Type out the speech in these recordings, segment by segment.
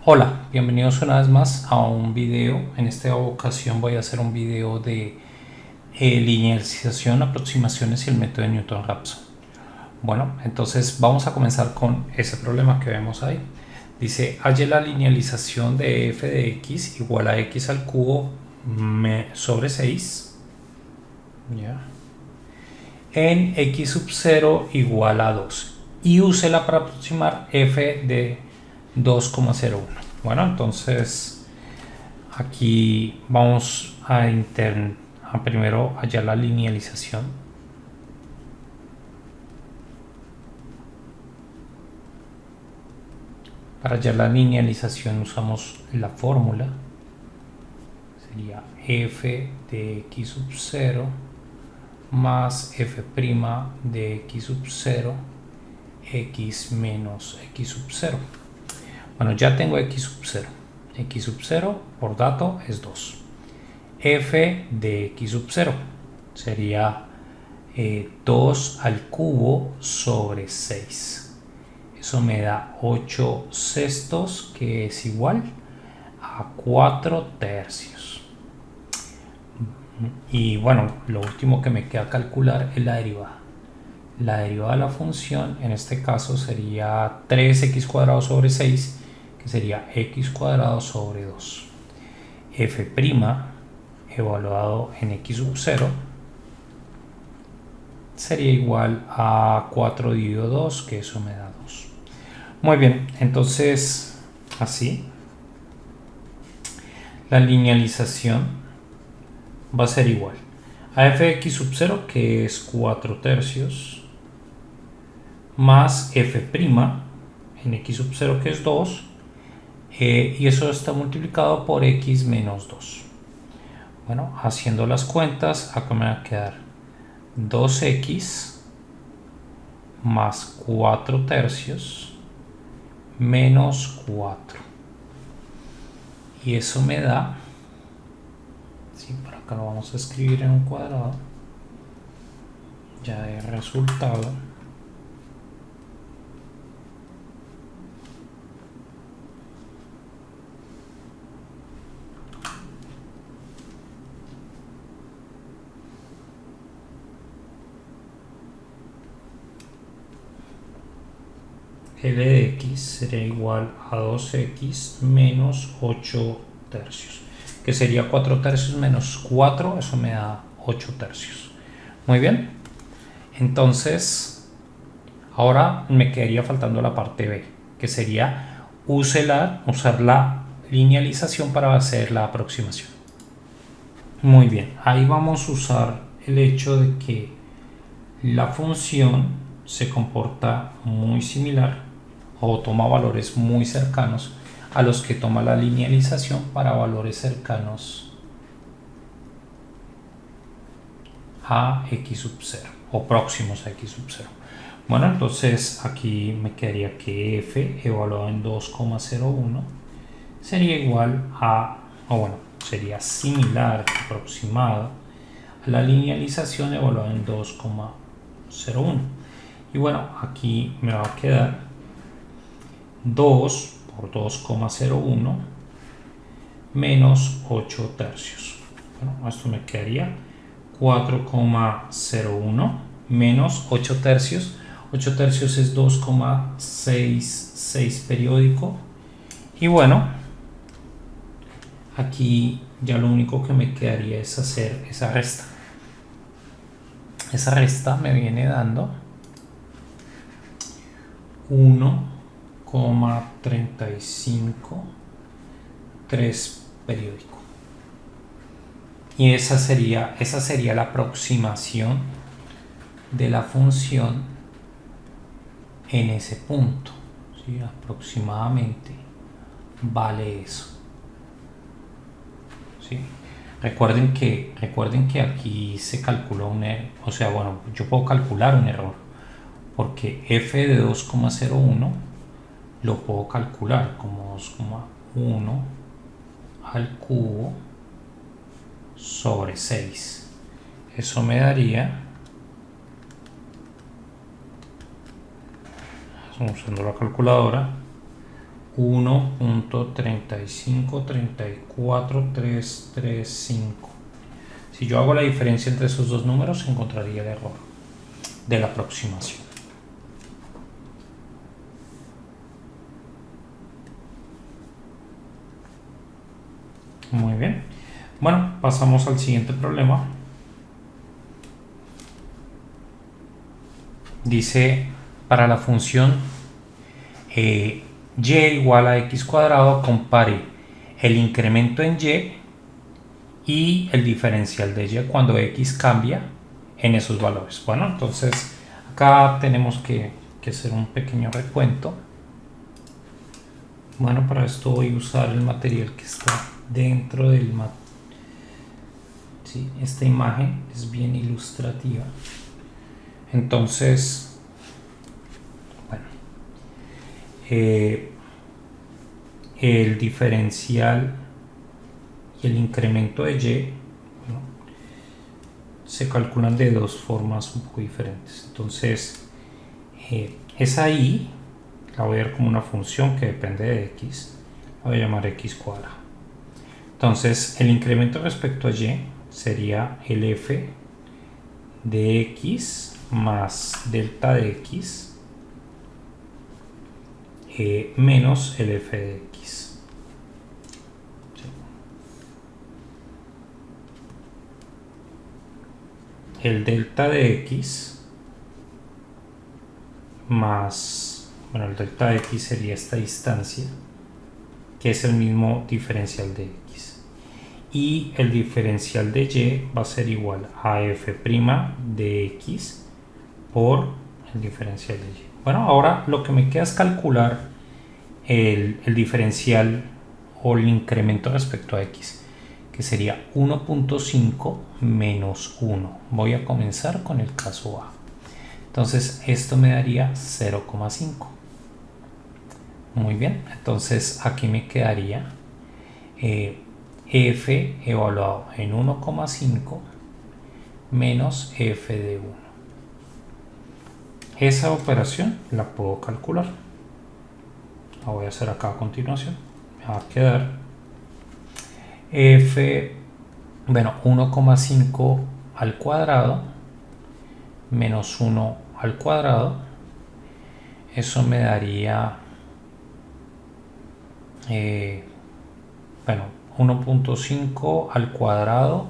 Hola, bienvenidos una vez más a un video. En esta ocasión voy a hacer un video de linealización, aproximaciones y el método de Newton-Raphson. Bueno, entonces vamos a comenzar con ese problema que vemos ahí. Dice, halle la linealización de f de x igual a x al cubo sobre 6 ¿ya? En x sub 0 igual a 2 y úsela para aproximar f de 2,01. Bueno, entonces aquí vamos a primero hallar la linealización. Para hallar la linealización usamos la fórmula. Sería f de x sub 0 más f' de x sub 0 x menos x sub 0. Bueno, ya tengo x sub 0. X sub 0 por dato es 2. F de x sub 0 sería 2 al cubo sobre 6. Eso me da 8 sextos, que es igual a 4 tercios. Y bueno, lo último que me queda calcular es la derivada. La derivada de la función en este caso sería 3x cuadrado sobre 6, que sería x cuadrado sobre 2. F' evaluado en x sub 0 sería igual a 4 dividido 2, que eso me da 2. Muy bien, entonces así la linealización va a ser igual a f de x sub 0, que es 4 tercios, más f' en x sub 0, que es 2, y eso está multiplicado por x menos 2. Bueno, haciendo las cuentas, acá me va a quedar 2x más 4 tercios menos 4. Y eso me da, sí, por acá lo vamos a escribir en un cuadrado, ya de resultado. L de x sería igual a 2x menos 8 tercios, que sería 4 tercios menos 4, eso me da 8 tercios. Muy bien, entonces ahora me quedaría faltando la parte B, que sería usar la linealización para hacer la aproximación. Muy bien, ahí vamos a usar el hecho de que la función se comporta muy similar o toma valores muy cercanos a los que toma la linealización para valores cercanos a x sub 0 o próximos a x sub 0. Bueno, entonces aquí me quedaría que f evaluado en 2,01 sería igual a, o bueno, sería similar, aproximado a la linealización evaluada en 2,01. Y bueno, aquí me va a quedar 2 por 2,01 menos 8 tercios. Bueno, esto me quedaría 4,01 menos 8 tercios. 8 tercios es 2,66 periódico. Y bueno, aquí ya lo único que me quedaría es hacer esa resta. Esa resta me viene dando 1,353 periódico. Y esa sería la aproximación de la función en ese punto, ¿sí? Aproximadamente vale eso, ¿sí? Recuerden que aquí se calculó o sea, bueno, yo puedo calcular un error, porque f de 2,01 lo puedo calcular como 2,1 al cubo sobre 6. Eso me daría, usando la calculadora, 1.3534335. Si yo hago la diferencia entre esos dos números, encontraría el error de la aproximación. Muy bien. Bueno, pasamos al siguiente problema. Dice, para la función y igual a x cuadrado, compare el incremento en y el diferencial de y cuando x cambia en esos valores. Bueno, entonces acá tenemos que hacer un pequeño recuento. Bueno, para esto voy a usar el material que está dentro del material. ¿Sí? Esta imagen es bien ilustrativa. Entonces, bueno, el diferencial y el incremento de y, bueno, se calculan de dos formas un poco diferentes. Entonces, esa y la voy a ver como una función que depende de x, la voy a llamar x cuadrado. Entonces, el incremento respecto a y sería el f de x más delta de x menos el f de x. ¿Sí? El delta de x más, bueno, el delta de x sería esta distancia, que es el mismo diferencial de x. Y el diferencial de y va a ser igual a f' de x por el diferencial de y. Bueno, ahora lo que me queda es calcular el diferencial o el incremento respecto a x, que sería 1.5 menos 1. Voy a comenzar con el caso A. Entonces esto me daría 0,5. Muy bien, entonces aquí me quedaría f evaluado en 1,5 menos f de 1. Esa operación la puedo calcular. La voy a hacer acá a continuación. Me va a quedar f, bueno, 1,5 al cuadrado menos 1 al cuadrado. Eso me daría, bueno, 1.5 al cuadrado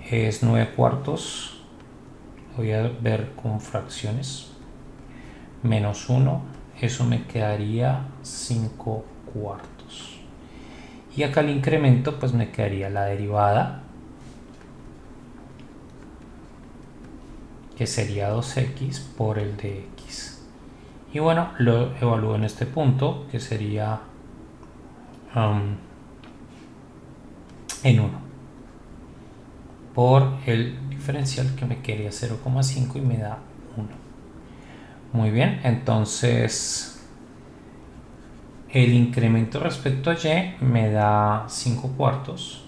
es 9 cuartos. Voy a ver con fracciones. Menos 1, eso me quedaría 5 cuartos. Y acá el incremento, pues me quedaría la derivada, que sería 2x por el de x. Y bueno, lo evalúo en este punto, que sería en 1 por el diferencial, que me quedaría 0,5 y me da 1. Muy bien, entonces el incremento respecto a y me da 5 cuartos.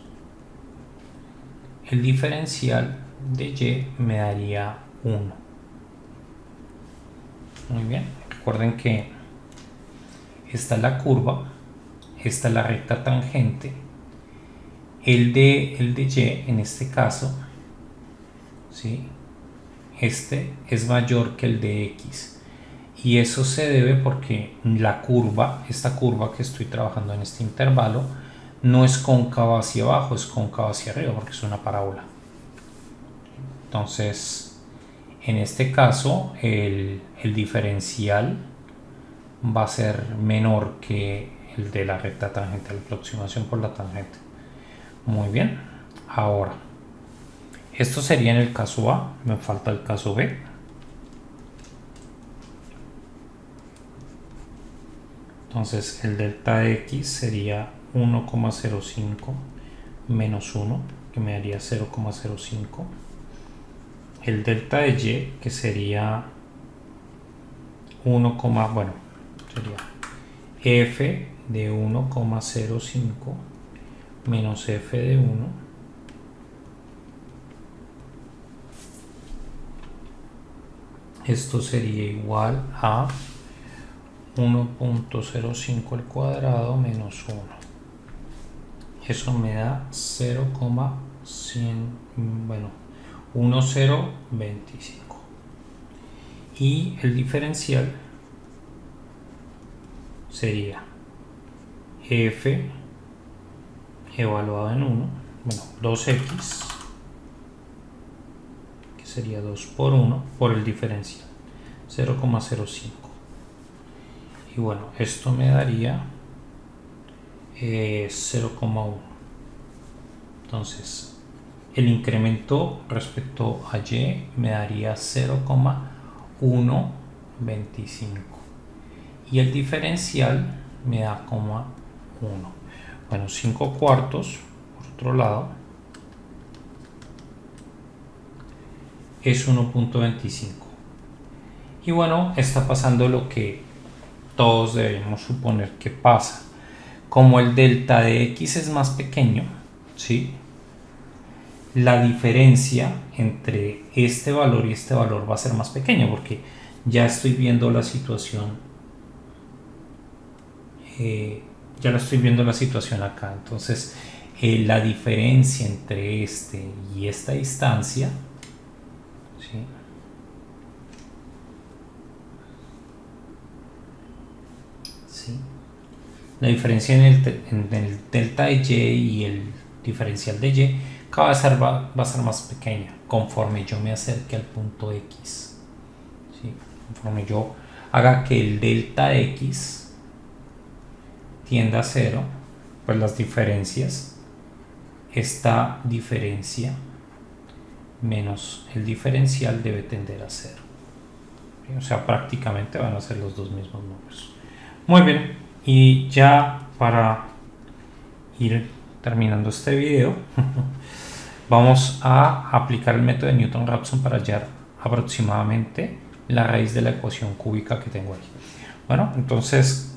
El diferencial de y me daría 1. Muy bien, recuerden que esta es la curva, esta es la recta tangente. El de y en este caso, ¿sí? Este es mayor que el de x. Y eso se debe porque la curva, esta curva que estoy trabajando en este intervalo, no es cóncava hacia abajo, es cóncava hacia arriba porque es una parábola. Entonces, en este caso, el diferencial va a ser menor que el de la recta tangente, la aproximación por la tangente. Muy bien, ahora, esto sería en el caso A, me falta el caso B. Entonces el delta de x sería 1,05 menos 1, que me daría 0,05. El delta de y, que sería 1, bueno, sería f de 1,05 menos f de 1 esto sería igual a 1.05 al cuadrado menos 1. Eso me da 1025. Y el diferencial sería f evaluado en 1, 2x, que sería 2 por 1 por el diferencial, 0,05. Y bueno, esto me daría 0,1. Entonces, el incremento respecto a y me daría 0,125. Y el diferencial me da 1. Bueno, 5 cuartos, por otro lado, es 1.25. Y bueno, está pasando lo que todos debemos suponer que pasa. Como el delta de x es más pequeño, ¿sí?, la diferencia entre este valor y este valor va a ser más pequeña, porque ya estoy viendo la situación acá. Entonces la diferencia entre este y esta distancia, ¿sí?, la diferencia en el delta de y y el diferencial de y cada vez va a ser más pequeña conforme yo me acerque al punto x, ¿sí?, conforme yo haga que el delta de x tienda a 0, pues las diferencias, esta diferencia menos el diferencial debe tender a 0, ¿sí? O sea, prácticamente van a ser los dos mismos números. Muy bien, y ya para ir terminando este video vamos a aplicar el método de Newton-Raphson para hallar aproximadamente la raíz de la ecuación cúbica que tengo ahí. Bueno, entonces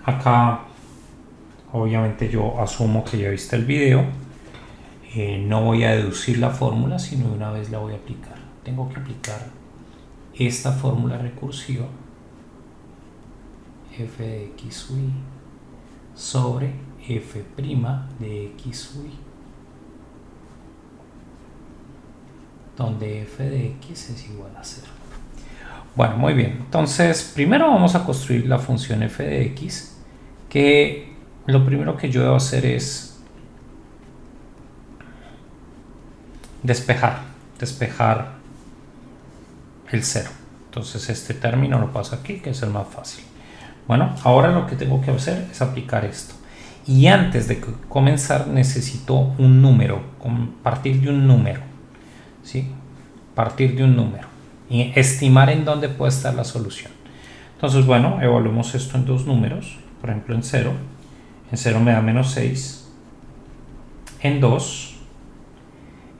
acá obviamente yo asumo que ya viste el video. No voy a deducir la fórmula, sino de una vez la voy a aplicar. Tengo que aplicar esta fórmula recursiva, f de x y sobre f' de x y, donde f de x es igual a 0. Bueno, muy bien. Entonces, primero vamos a construir la función f de x, que lo primero que yo debo hacer es despejar el 0. Entonces este término lo paso aquí, que es el más fácil. Bueno, ahora lo que tengo que hacer es aplicar esto. Y antes de comenzar necesito un número, partir de un número, ¿sí? Partir de un número y estimar en dónde puede estar la solución. Entonces, bueno, evaluemos esto en dos números. Por ejemplo, en 0. En 0 me da menos 6. En 2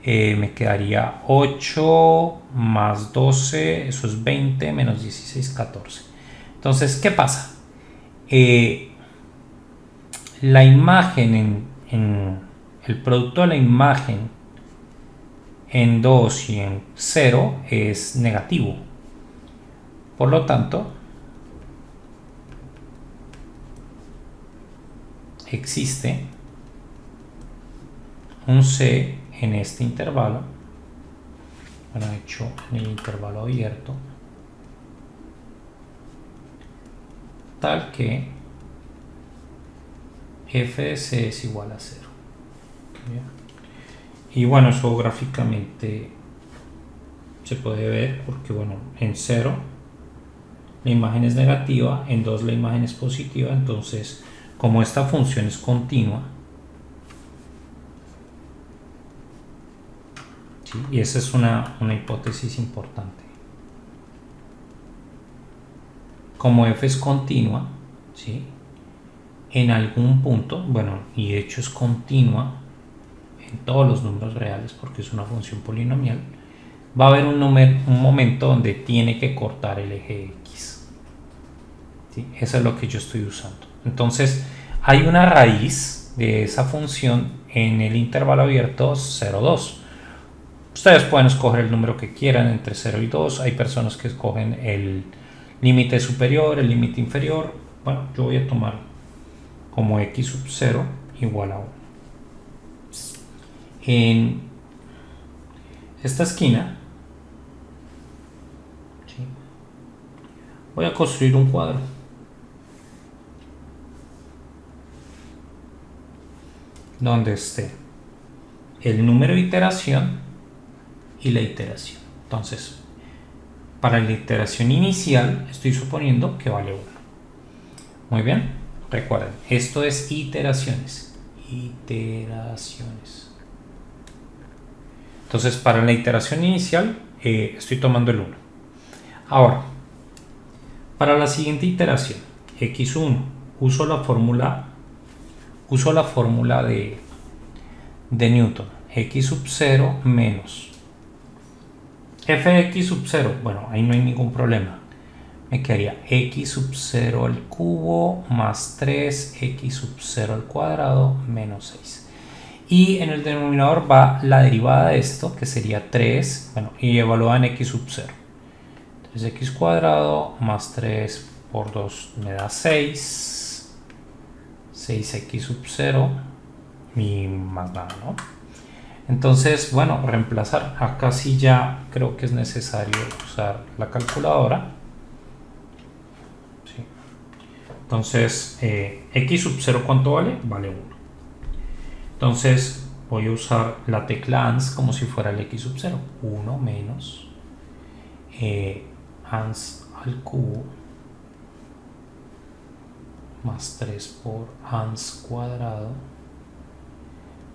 me quedaría 8 más 12, eso es 20, menos 16, 14. Entonces, ¿qué pasa? La imagen en el producto de la imagen en 2 y en 0 es negativo. Por lo tanto, existe un C en este intervalo, bueno, hecho en el intervalo abierto, tal que f de c es igual a 0. ¿Bien? Y bueno, eso gráficamente se puede ver porque, bueno, en 0 la imagen es negativa, en 2 la imagen es positiva. Entonces, como esta función es continua, ¿sí?, y esa es una hipótesis importante, como f es continua, ¿sí?, en algún punto, bueno, y de hecho es continua en todos los números reales porque es una función polinomial, va a haber un momento donde tiene que cortar el eje x, ¿sí? Eso es lo que yo estoy usando. Entonces hay una raíz de esa función en el intervalo abierto 0, 2. Ustedes pueden escoger el número que quieran entre 0 y 2. Hay personas que escogen el límite superior, el límite inferior. bueno, yo voy a tomar como x sub 0 igual a 1. En esta esquina, ¿sí?, voy a construir un cuadro donde esté el número de iteración y la iteración. Entonces, para la iteración inicial estoy suponiendo que vale 1. Muy bien, recuerden, esto es iteraciones. Entonces, para la iteración inicial estoy tomando el 1. Ahora, para la siguiente iteración, x1, uso la fórmula de Newton, x sub 0 menos f de x sub 0, bueno, ahí no hay ningún problema, me quedaría x sub 0 al cubo más 3x sub 0 al cuadrado menos 6. Y en el denominador va la derivada de esto, que sería 3, bueno, y evaluada en x sub 0. Entonces x cuadrado más 3 por 2 me da 6. 6x sub 0 y más nada, ¿no? Entonces, bueno, reemplazar. Acá sí ya creo que es necesario usar la calculadora. Sí. Entonces, x sub 0, ¿cuánto vale? Vale 1. Entonces, voy a usar la tecla ANS como si fuera el x sub 0. 1 menos ANS al cubo más 3 por ANS cuadrado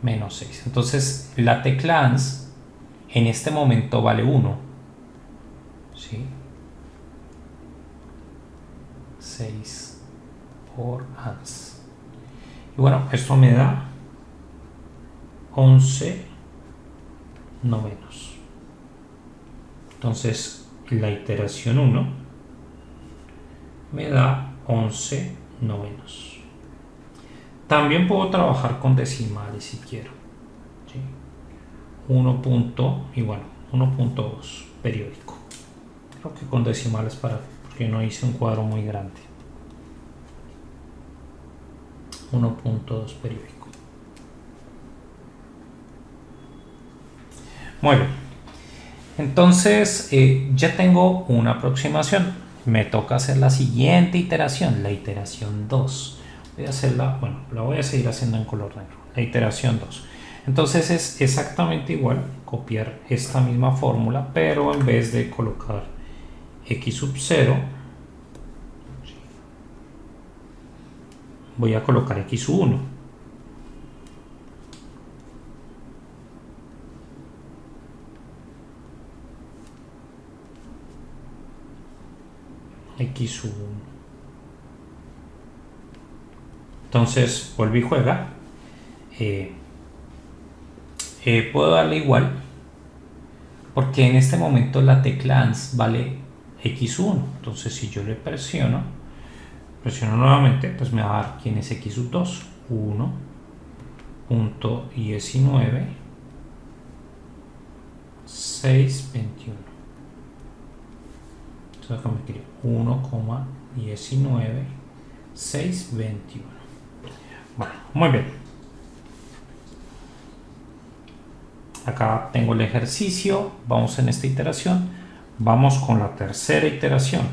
menos 6. Entonces la tecla ANS en este momento vale 1. ¿Sí? 6 por ANS. Y bueno, esto me da 11 novenos. Entonces la iteración 1 me da 11 novenos. También puedo trabajar con decimales si quiero, ¿sí? 1.2 periódico. Creo que con decimales porque no hice un cuadro muy grande. 1.2 periódico. Muy bien. Entonces ya tengo una aproximación. Me toca hacer la siguiente iteración, la iteración 2. Voy a hacerla, bueno, la voy a seguir haciendo en color negro. La iteración 2. Entonces es exactamente igual, copiar esta misma fórmula, pero en vez de colocar x sub 0, voy a colocar x sub 1. X sub 1. Entonces vuelve y juega. Puedo darle igual porque en este momento la tecla ANS vale x1. Entonces si yo le presiono nuevamente, pues me va a dar quién es x sub 2. 1.19 621. Entonces acá me quería 1.19 621. Bueno, muy bien. Acá tengo el ejercicio. Vamos en esta iteración. Vamos con la tercera iteración.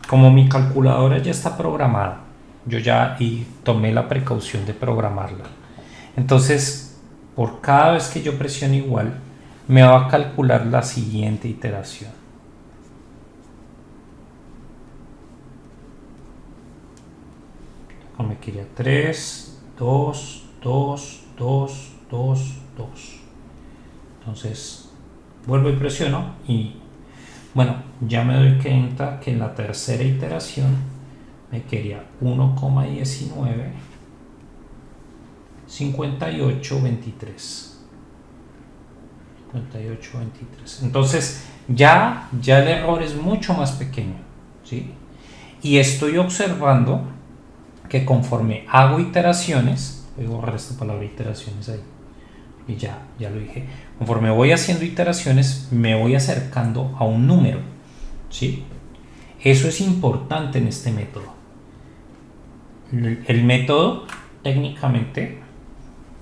Como mi calculadora ya está programada, yo ya tomé la precaución de programarla. Entonces, por cada vez que yo presione igual, me va a calcular la siguiente iteración. Me quería 3, 2, 2, 2, 2, 2. Entonces vuelvo y presiono y bueno, ya me doy cuenta que en la tercera iteración me quería 1,19 58 23. Entonces ya el error es mucho más pequeño, ¿sí? Y estoy observando que conforme hago iteraciones, voy a borrar esta palabra iteraciones ahí, y ya lo dije, conforme voy haciendo iteraciones me voy acercando a un número, ¿sí? Eso es importante en este método. El método técnicamente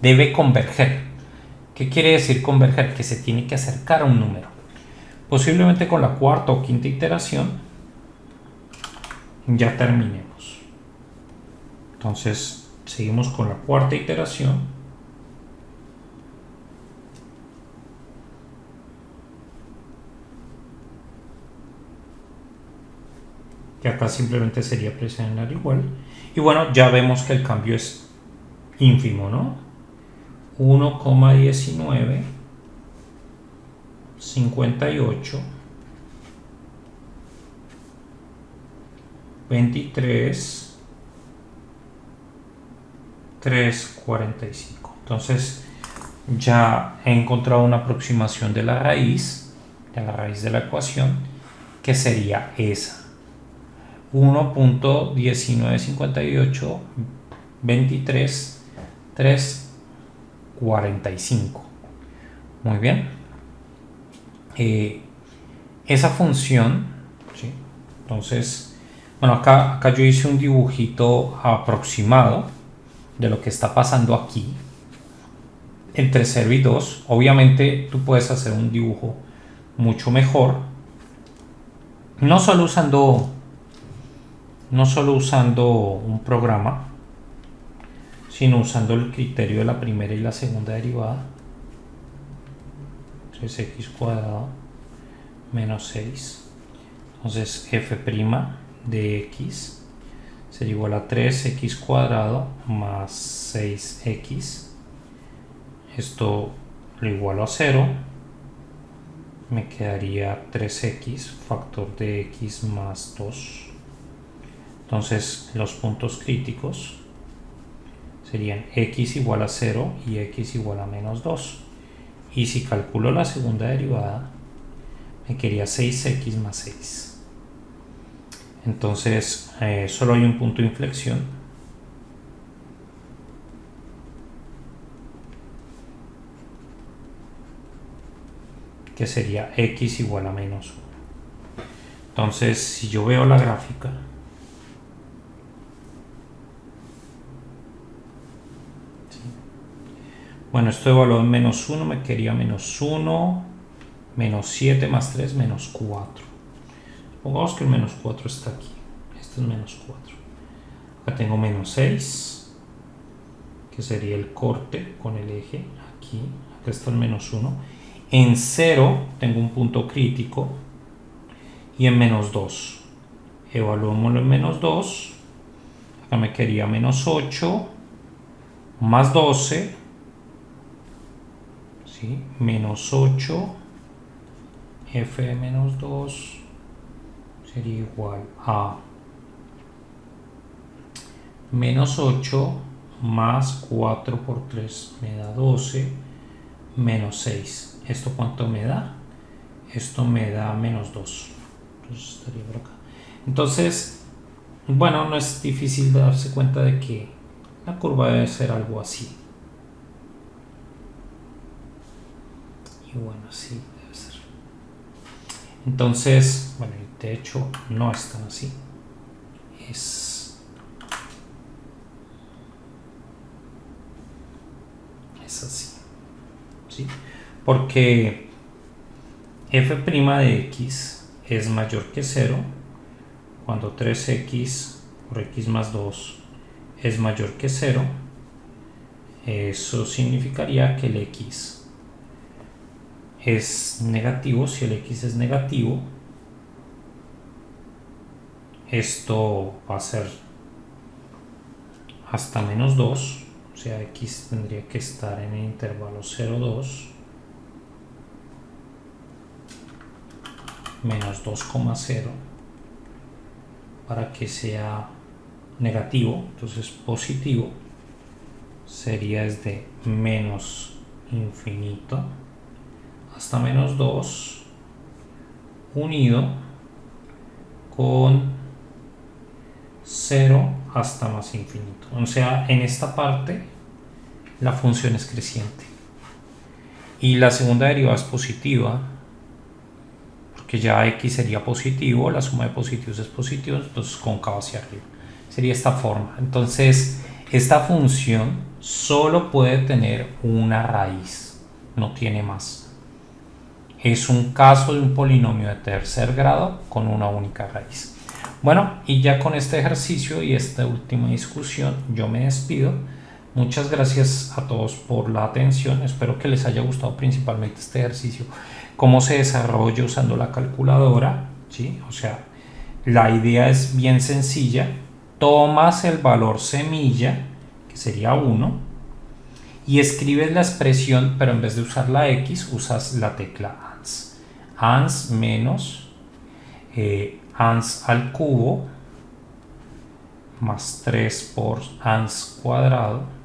debe converger. ¿Qué quiere decir converger? Que se tiene que acercar a un número. Posiblemente con la cuarta o quinta iteración ya terminemos. Entonces seguimos con la cuarta iteración. Que acá simplemente sería presionar igual. Y bueno, ya vemos que el cambio es ínfimo, ¿no? 1,19 58 23 3,45. Entonces ya he encontrado una aproximación de la raíz de la ecuación, que sería esa: 1.1958 23 3,45. Muy bien. Esa función, ¿sí? Entonces, bueno, acá yo hice un dibujito aproximado de lo que está pasando aquí entre 0 y 2. Obviamente tú puedes hacer un dibujo mucho mejor, no solo usando un programa, sino usando el criterio de la primera y la segunda derivada. 3x cuadrado menos 6. Entonces f' de x sería igual a 3x cuadrado más 6x. Esto lo igualo a 0. Me quedaría 3x factor de x más 2. Entonces los puntos críticos serían x igual a 0 y x igual a menos 2. Y si calculo la segunda derivada, me quedaría 6x más 6. Entonces solo hay un punto de inflexión. Que sería x igual a menos 1. Entonces, si yo veo la gráfica, bueno, esto evaluado en menos 1, me quedaría menos 1, menos 7 más 3, menos 4. Supongamos que el menos 4 está aquí. Este es menos 4. Acá tengo menos 6, que sería el corte con el eje. Aquí, acá está el menos 1. En 0 tengo un punto crítico. Y en menos 2. Evaluémoslo en menos 2. Acá me quedaría menos 8, más 12. ¿Sí? Menos 8 f de menos 2 sería igual a menos 8 más 4 por 3 me da 12 menos 6. ¿Esto cuánto me da? Esto me da menos 2. Entonces estaría por acá. Entonces, bueno, no es difícil darse cuenta de que la curva debe ser algo así. Y bueno, así debe ser. Entonces, bueno, de hecho no es tan así. Es así. ¿Sí? Porque f' de x es mayor que 0 cuando 3x por x más 2 es mayor que 0. Eso significaría que el x es negativo. Si el x es negativo, esto va a ser hasta menos 2, o sea, x tendría que estar en el intervalo 0, 2, menos 2,0 para que sea negativo. Entonces positivo sería desde menos infinito hasta menos 2 unido con 0 hasta más infinito. O sea, en esta parte la función es creciente y la segunda derivada es positiva porque ya x sería positivo, la suma de positivos es positivo, entonces cóncavo hacia arriba. Sería esta forma. Entonces, esta función solo puede tener una raíz, no tiene más. Es un caso de un polinomio de tercer grado con una única raíz. Bueno, y ya con este ejercicio y esta última discusión yo me despido. Muchas gracias a todos por la atención. Espero que les haya gustado principalmente este ejercicio, cómo se desarrolla usando la calculadora, ¿sí? O sea, la idea es bien sencilla. Tomas el valor semilla, que sería 1, y escribes la expresión, pero en vez de usar la x, usas la tecla ans. Ans menos ans al cubo más 3 por ans cuadrado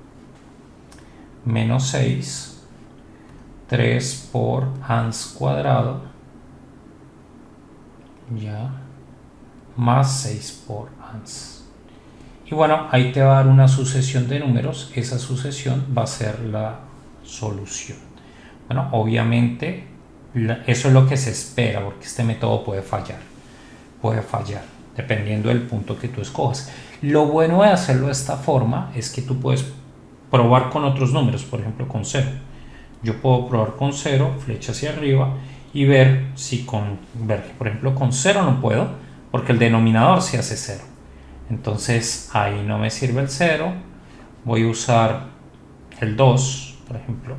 menos 6, 3 por ans cuadrado, ya, más 6 por ans. Y bueno, ahí te va a dar una sucesión de números. Esa sucesión va a ser la solución. Bueno, obviamente eso es lo que se espera, porque este método puede fallar, dependiendo del punto que tú escojas. Lo bueno de hacerlo de esta forma es que tú puedes probar con otros números, por ejemplo con 0. Yo puedo probar con 0, flecha hacia arriba, y ver si por ejemplo con 0 no puedo, porque el denominador se hace 0. Entonces ahí no me sirve el 0. Voy a usar el 2, por ejemplo.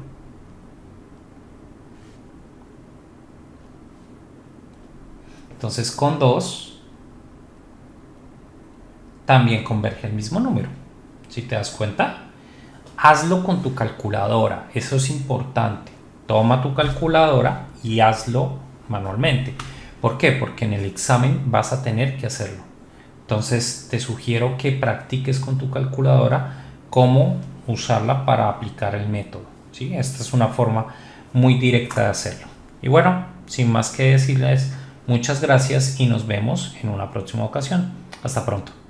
Entonces con 2 también converge el mismo número. ¿Sí te das cuenta? Hazlo con tu calculadora, eso es importante. Toma tu calculadora y hazlo manualmente. ¿Por qué? Porque en el examen vas a tener que hacerlo. Entonces te sugiero que practiques con tu calculadora cómo usarla para aplicar el método, ¿sí? Esta es una forma muy directa de hacerlo. Y bueno, sin más que decirles, muchas gracias y nos vemos en una próxima ocasión. Hasta pronto.